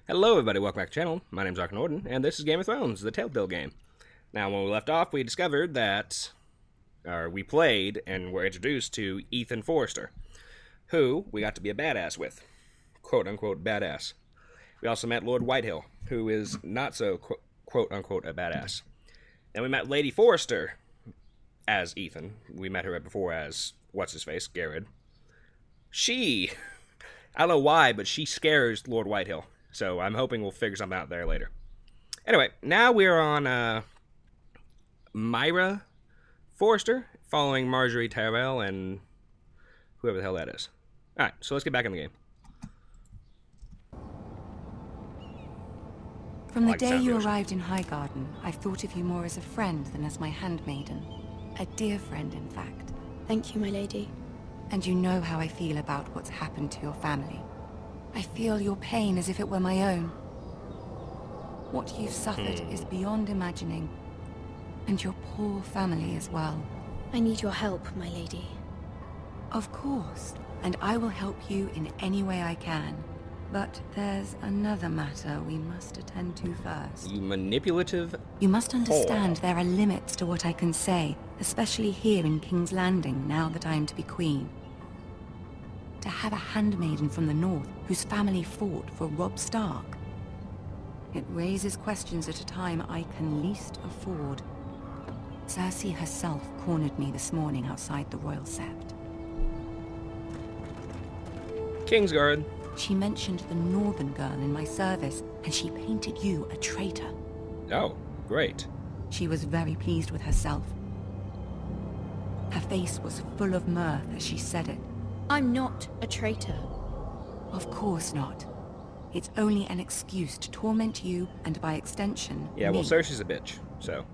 Hello everybody, welcome back to the channel. My name's Ark Norden, and this is Game of Thrones, the Telltale game. Now, when we left off, we discovered that, we played and were introduced to Ethan Forrester, who we got to be a badass with. Quote-unquote badass. We also met Lord Whitehill, who is not so quote-unquote a badass. Then we met Lady Forrester as Ethan. We met her right before as, what's-his-face, Garrett. She, I don't know why, but she scares Lord Whitehill. So I'm hoping we'll figure something out there later. Anyway, now we're on Myra Forrester, following Marjorie Tyrell and whoever the hell that is. Alright, so let's get back in the game. From the day you arrived in Highgarden, I've thought of you more as a friend than as my handmaiden. A dear friend, in fact. Thank you, my lady. And you know how I feel about what's happened to your family. I feel your pain as if it were my own. What you've suffered is beyond imagining. And your poor family as well. I need your help, my lady. Of course, and I will help you in any way I can. But there's another matter we must attend to first. You manipulative You must understand there are limits to what I can say, especially here in King's Landing, now that I am to be queen. To have a handmaiden from the north whose family fought for Robb Stark. It raises questions at a time I can least afford. Cersei herself cornered me this morning outside the Royal Sept. Kingsguard. She mentioned the northern girl in my service, and she painted you a traitor. Oh, great. She was very pleased with herself. Her face was full of mirth as she said it. I'm not a traitor. Of course not. It's only an excuse to torment you, and by extension, Yeah, well, me. Cersei's a bitch, so.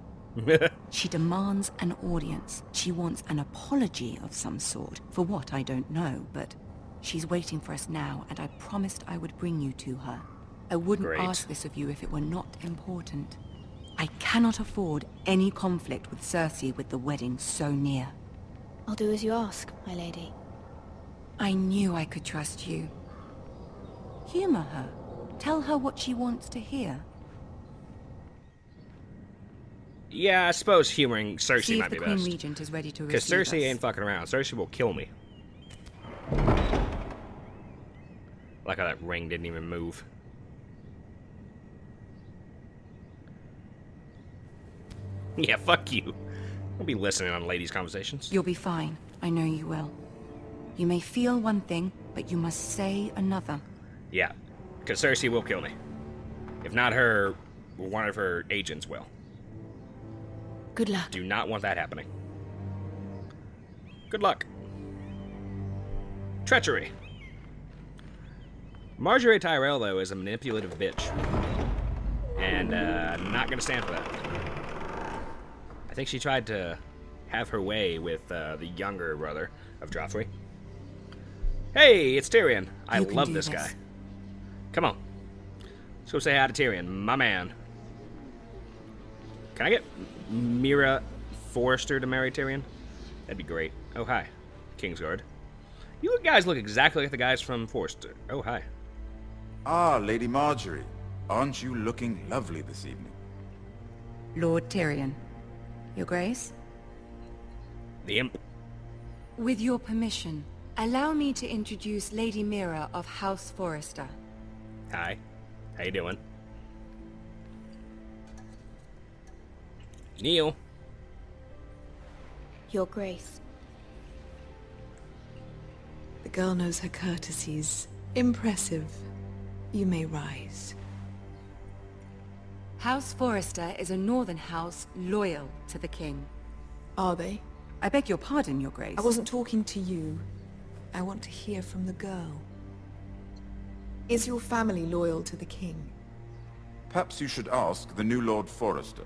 She demands an audience. She wants an apology of some sort. For what, I don't know, but she's waiting for us now, and I promised I would bring you to her. I wouldn't Great. ask this of you if it were not important. I cannot afford any conflict with Cersei with the wedding so near. I'll do as you ask, my lady. I knew I could trust you. Humor her. Tell her what she wants to hear. Yeah, I suppose humoring Cersei See might if the be Queen best. Regent is ready to Because receive Cersei us. ain't fucking around. Cersei will kill me. Like how that ring didn't even move. Yeah, fuck you. I'll be listening on ladies' conversations. You'll be fine. I know you will. You may feel one thing, but you must say another. Yeah, because Cersei will kill me. If not her, one of her agents will. Good luck. Do not want that happening. Good luck. Treachery. Marjorie Tyrell, though, is a manipulative bitch. And, not gonna stand for that. I think she tried to have her way with, the younger brother of Joffrey. Hey, it's Tyrion. I You can love do this this. guy. Come on. Let's go say hi to Tyrion, my man. Can I get Mira Forrester to marry Tyrion? That'd be great. Oh, hi. Kingsguard. You guys look exactly like the guys from Forrester. Oh, hi. Ah, Lady Marjorie. Aren't you looking lovely this evening? Lord Tyrion. Your Grace? The imp. With your permission, allow me to introduce Lady Mira of House Forrester. Hi. How you doing? Neil. Your Grace. The girl knows her courtesies. Impressive. You may rise. House Forrester is a northern house loyal to the king. Are they? I beg your pardon, Your Grace. I wasn't talking to you. I want to hear from the girl. Is your family loyal to the king? Perhaps you should ask the new Lord Forrester.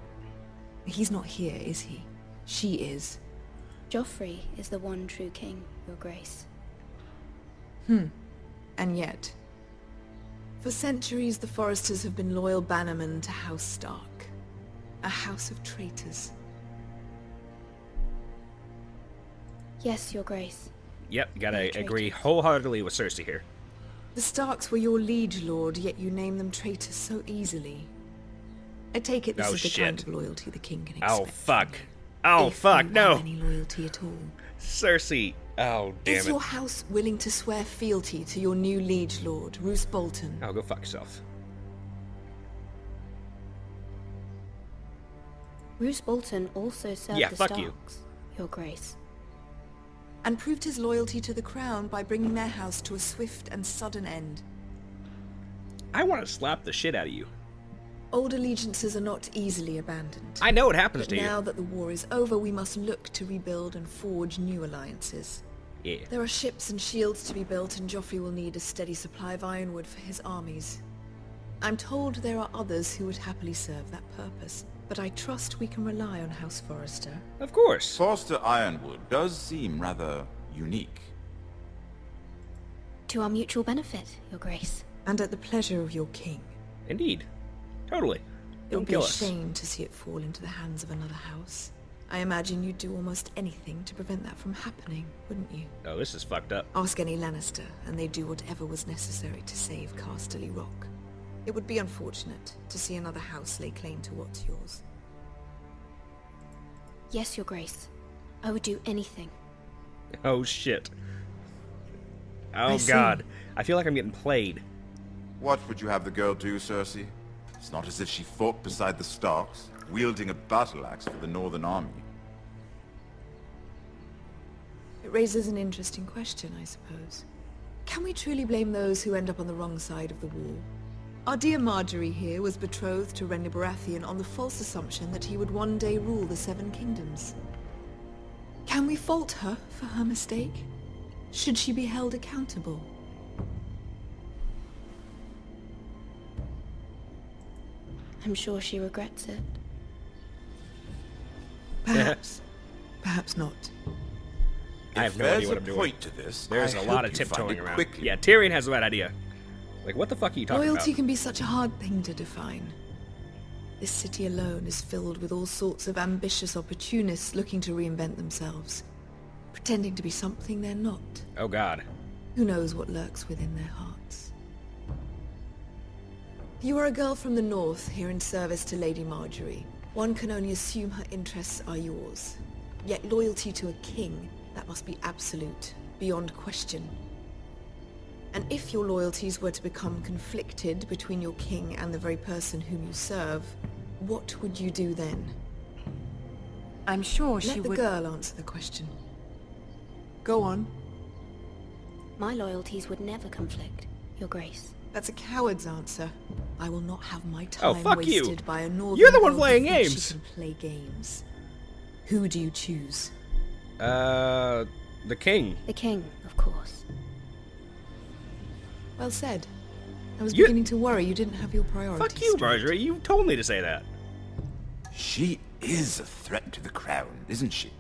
He's not here, is he? She is. Joffrey is the one true king, your Grace. And yet, for centuries the Forresters have been loyal bannermen to House Stark. A house of traitors. Yes, your Grace. Yep, you gotta Traitor. agree wholeheartedly with Cersei here. The Starks were your liege lord, yet you name them traitors so easily. I take it this Oh, is the shit. kind of loyalty the king can expect. Oh, fuck. from you. Oh, If fuck, you no. have any loyalty at all. Cersei. Oh, damn Is it. your house willing to swear fealty to your new liege lord, Roose Bolton? Oh, go fuck yourself. Roose Bolton also served Yeah, the fuck Starks, you. Your Grace. And proved his loyalty to the crown by bringing their house to a swift and sudden end. I want to slap the shit out of you. Old allegiances are not easily abandoned. I know what happens But to you. now that the war is over, we must look to rebuild and forge new alliances. Yeah. There are ships and shields to be built, and Joffrey will need a steady supply of ironwood for his armies. I'm told there are others who would happily serve that purpose, but I trust we can rely on House Forrester. Of course. Forster Ironwood does seem rather unique. To our mutual benefit, Your Grace. And at the pleasure of your king. Indeed. Totally. It Don't would be kill a us. shame to see it fall into the hands of another house. I imagine you'd do almost anything to prevent that from happening, wouldn't you? Oh, this is fucked up. Ask any Lannister, and they'd do whatever was necessary to save Casterly Rock. It would be unfortunate to see another house lay claim to what's yours. Yes, Your Grace. I would do anything. Oh, shit. I Oh, see. God. I feel like I'm getting played. What would you have the girl do, Cersei? It's not as if she fought beside the Starks, wielding a battle axe for the Northern Army. It raises an interesting question, I suppose. Can we truly blame those who end up on the wrong side of the war? Our dear Marjorie here was betrothed to Renly Baratheon on the false assumption that he would one day rule the Seven Kingdoms. Can we fault her for her mistake? Should she be held accountable? I'm sure she regrets it. Perhaps. Perhaps not. I have If no idea there's what a I'm doing. point to this, There's I a lot hope of you find tiptoeing it around. quickly. Yeah, Tyrion has the right idea. Like, what the fuck are you talking Loyalty about? can be such a hard thing to define. This city alone is filled with all sorts of ambitious opportunists looking to reinvent themselves, pretending to be something they're not. Oh, God. Who knows what lurks within their hearts? You are a girl from the north, here in service to Lady Marjorie. One can only assume her interests are yours. Yet loyalty to a king, that must be absolute, beyond question. And if your loyalties were to become conflicted between your king and the very person whom you serve, what would you do then? I'm sure she Let the would... girl answer the question. Go on. My loyalties would never conflict, Your Grace. That's a coward's answer. I will not have my Oh, time fuck you. wasted by a northern You're the one girl who playing thinks games. She can play games. Who do you choose? The king. The King, of course. Well said. I was You- beginning to worry you didn't have your priorities Fuck you, straight. Marjorie. You told me to say that. She is a threat to the crown, isn't she?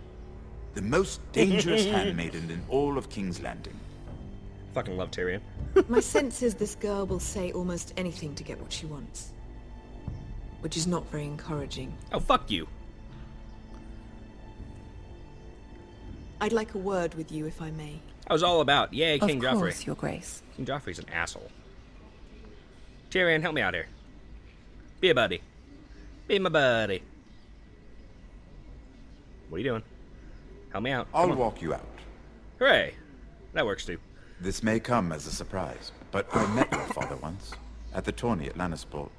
The most dangerous handmaiden in all of King's Landing. Fucking love Tyrion. My sense is this girl will say almost anything to get what she wants. Which is not very encouraging. Oh, fuck you. I'd like a word with you, if I may. I was all about, yay, King Of course, Joffrey. Your Grace. King Joffrey's an asshole. Tyrion, help me out here. Be a buddy. Be my buddy. What are you doing? Help me out. I'll Come on. walk you out. Hooray. That works too. This may come as a surprise, but I met your father once, at the tourney at Lannisport.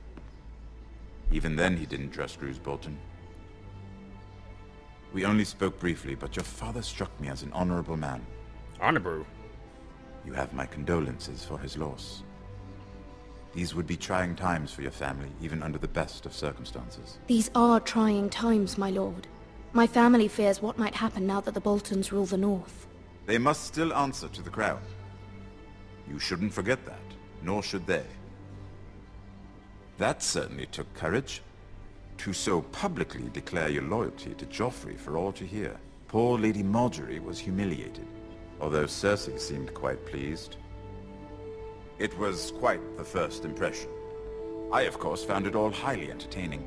Even then he didn't trust Roose Bolton. We only spoke briefly, but your father struck me as an honorable man. Honor brew. You have my condolences for his loss. These would be trying times for your family, even under the best of circumstances. These are trying times, my lord. My family fears what might happen now that the Boltons rule the north. They must still answer to the crown. You shouldn't forget that, nor should they. That certainly took courage. To so publicly declare your loyalty to Joffrey for all to hear. Poor Lady Marjorie was humiliated, although Cersei seemed quite pleased. It was quite the first impression. I, of course, found it all highly entertaining.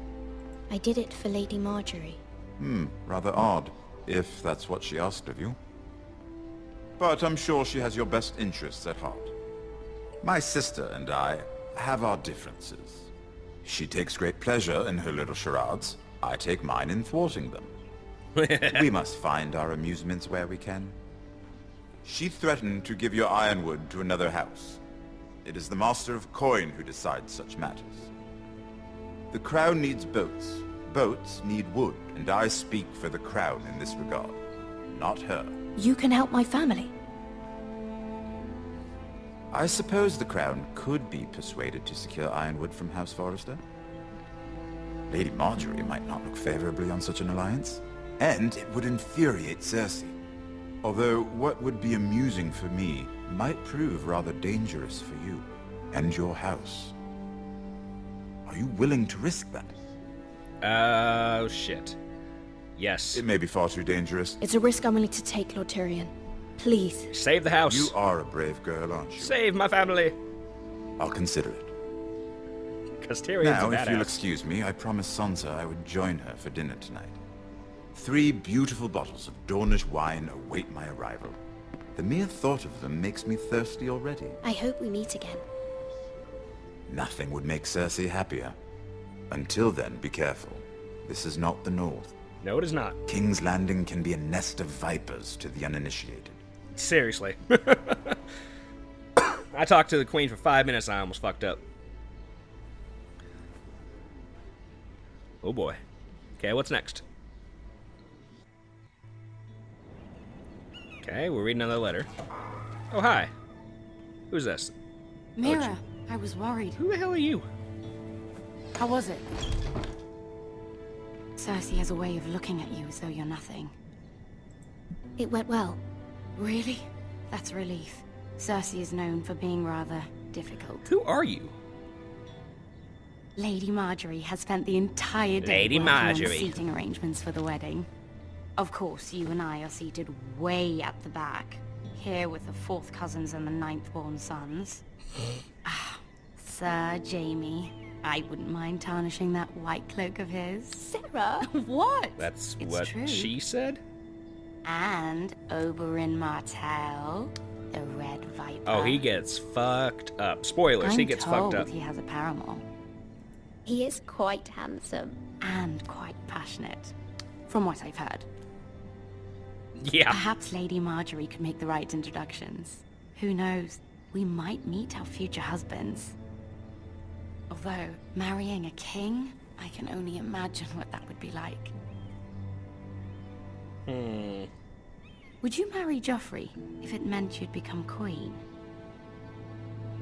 I did it for Lady Marjorie. Rather odd, if that's what she asked of you. But I'm sure she has your best interests at heart. My sister and I have our differences. She takes great pleasure in her little charades. I take mine in thwarting them. We must find our amusements where we can. She threatened to give your ironwood to another house. It is the Master of Coin who decides such matters. The crown needs boats. Boats need wood, and I speak for the crown in this regard, not her. You can help my family. I suppose the crown could be persuaded to secure ironwood from House Forrester. Lady Marjorie might not look favorably on such an alliance, and it would infuriate Cersei. Although what would be amusing for me might prove rather dangerous for you and your house. Are you willing to risk that? Oh, shit. Yes. It may be far too dangerous. It's a risk I'm willing to take, Lord Tyrion. Please. Save the house. You are a brave girl, aren't you? Save my family. I'll consider it. Because Tyrion's Now, a badass. if you'll excuse me, I promised Sansa I would join her for dinner tonight. 3 beautiful bottles of Dornish wine await my arrival. The mere thought of them makes me thirsty already. I hope we meet again. Nothing would make Cersei happier. Until then, be careful. This is not the North. No, it is not. King's Landing can be a nest of vipers to the uninitiated. Seriously. I talked to the queen for 5 minutes and I almost fucked up. Oh boy. Okay, what's next? Okay, we're reading another letter. Oh, hi. Who's this? Mira, I was worried. Who the hell are you? How was it? Cersei has a way of looking at you as though you're nothing. It went well. Really? That's a relief. Cersei is known for being rather difficult. Who are you? Lady Marjorie has spent the entire day Lady working on the Marjorie. seating arrangements for the wedding. Of course, you and I are seated way at the back, here with the 4th cousins and the 9th-born sons. Sir Jaime, I wouldn't mind tarnishing that white cloak of his. Sarah! What? That's It's what true. she said? And Oberyn Martell, the Red Viper. Oh, he gets fucked up. Spoilers, he gets fucked up. He has a paramour. He is quite handsome. And quite passionate, from what I've heard. Yeah. Perhaps Lady Marjorie could make the right introductions. Who knows? We might meet our future husbands. Although, marrying a king, I can only imagine what that would be like. Would you marry Joffrey if it meant you'd become queen?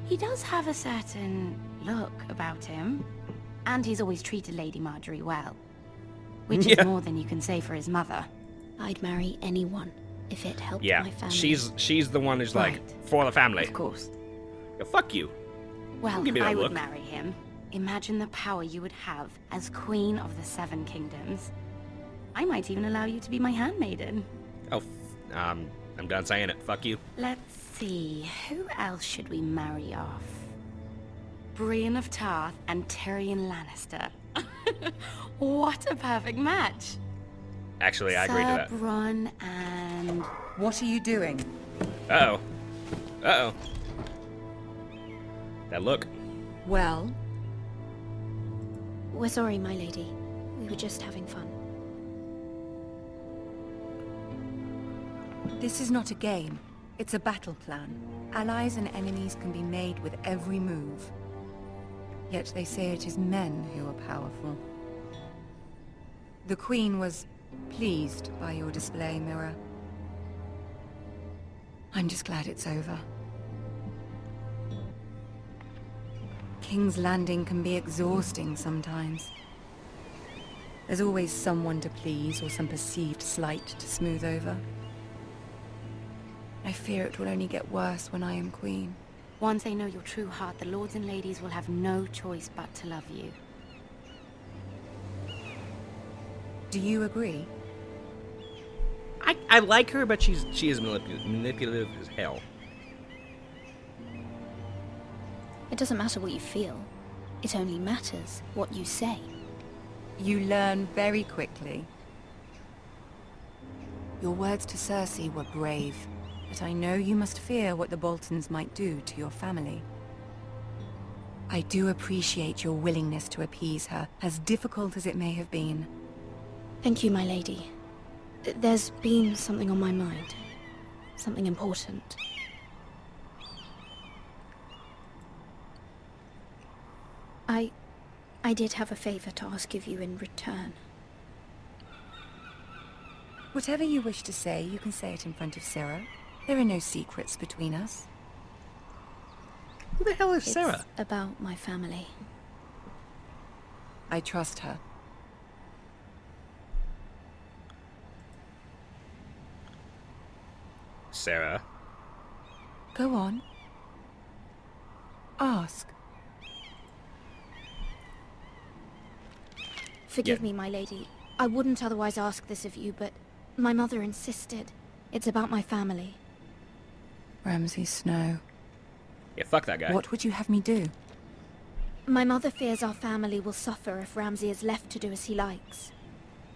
He does have a certain look about him, and he's always treated Lady Marjorie well. Which Yeah. is more than you can say for his mother. I'd marry anyone if it helped Yeah, my family. she's the one who's like, Right. for the family. Of course. Yeah, fuck you. Well, Give me that I look. would marry him. Imagine the power you would have as Queen of the 7 Kingdoms. I might even allow you to be my handmaiden. Oh, I'm done saying it. Fuck you. Let's see, who else should we marry off? Brienne of Tarth and Tyrion Lannister. What a perfect match. Actually, I agree to that. Sir Bronn and... What are you doing? Uh-oh. Uh-oh. That look. Well, We're sorry, my lady. We were just having fun. This is not a game. It's a battle plan. Allies and enemies can be made with every move. Yet they say it is men who are powerful. The Queen was pleased by your display, Mira. I'm just glad it's over. King's Landing can be exhausting sometimes. There's always someone to please or some perceived slight to smooth over. I fear it will only get worse when I am queen. Once they know your true heart, the lords and ladies will have no choice but to love you. Do you agree? I like her, but she is manipulative as hell. It doesn't matter what you feel. It only matters what you say. You learn very quickly. Your words to Cersei were brave, but I know you must fear what the Boltons might do to your family. I do appreciate your willingness to appease her, as difficult as it may have been. Thank you, my lady. There's been something on my mind. Something important. I did have a favor to ask of you in return. Whatever you wish to say, you can say it in front of Sarah. There are no secrets between us. Who the hell is It's Sarah? about my family. I trust her. Sarah. Go on. Ask. Forgive me, my lady. I wouldn't otherwise ask this of you, but my mother insisted. It's about my family. Ramsay Snow. Yeah, fuck that guy. What would you have me do? My mother fears our family will suffer if Ramsay is left to do as he likes.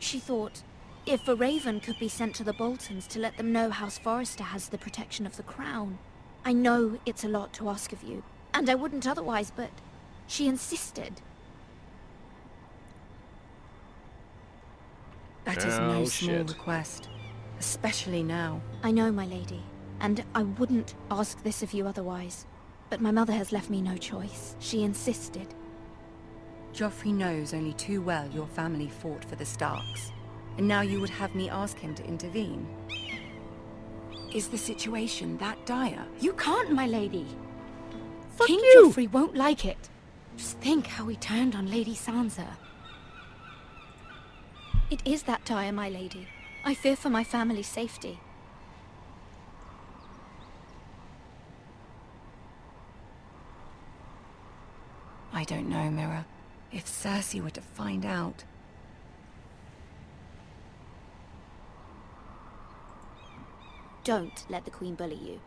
She thought, if a raven could be sent to the Boltons to let them know House Forrester has the protection of the crown. I know it's a lot to ask of you, and I wouldn't otherwise, but she insisted. That is Oh, no small shit. request. Especially now. I know, my lady, and I wouldn't ask this of you otherwise. But my mother has left me no choice. She insisted. Joffrey knows only too well your family fought for the Starks. And now you would have me ask him to intervene. Is the situation that dire? You can't, my lady. Fuck King you! Joffrey won't like it. Just think how he turned on Lady Sansa. It is that dire, my lady. I fear for my family's safety. I don't know, Mira. If Cersei were to find out... Don't let the Queen bully you.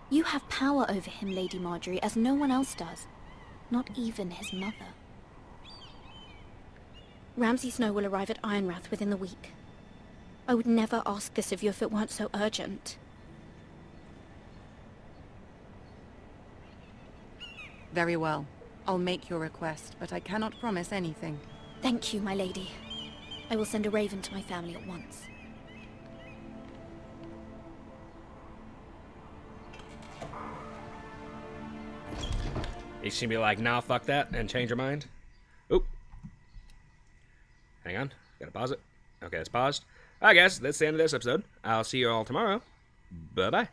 You have power over him, Lady Marjorie, as no one else does. Not even his mother. Ramsay Snow will arrive at Ironrath within the week. I would never ask this of you if it weren't so urgent. Very well. I'll make your request, but I cannot promise anything. Thank you, my lady. I will send a raven to my family at once. He's gonna be like, nah, fuck that, and change your mind. Oop. Hang on. Gotta pause it. Okay, it's paused. Alright, guys, that's the end of this episode. I'll see you all tomorrow. Bye-bye.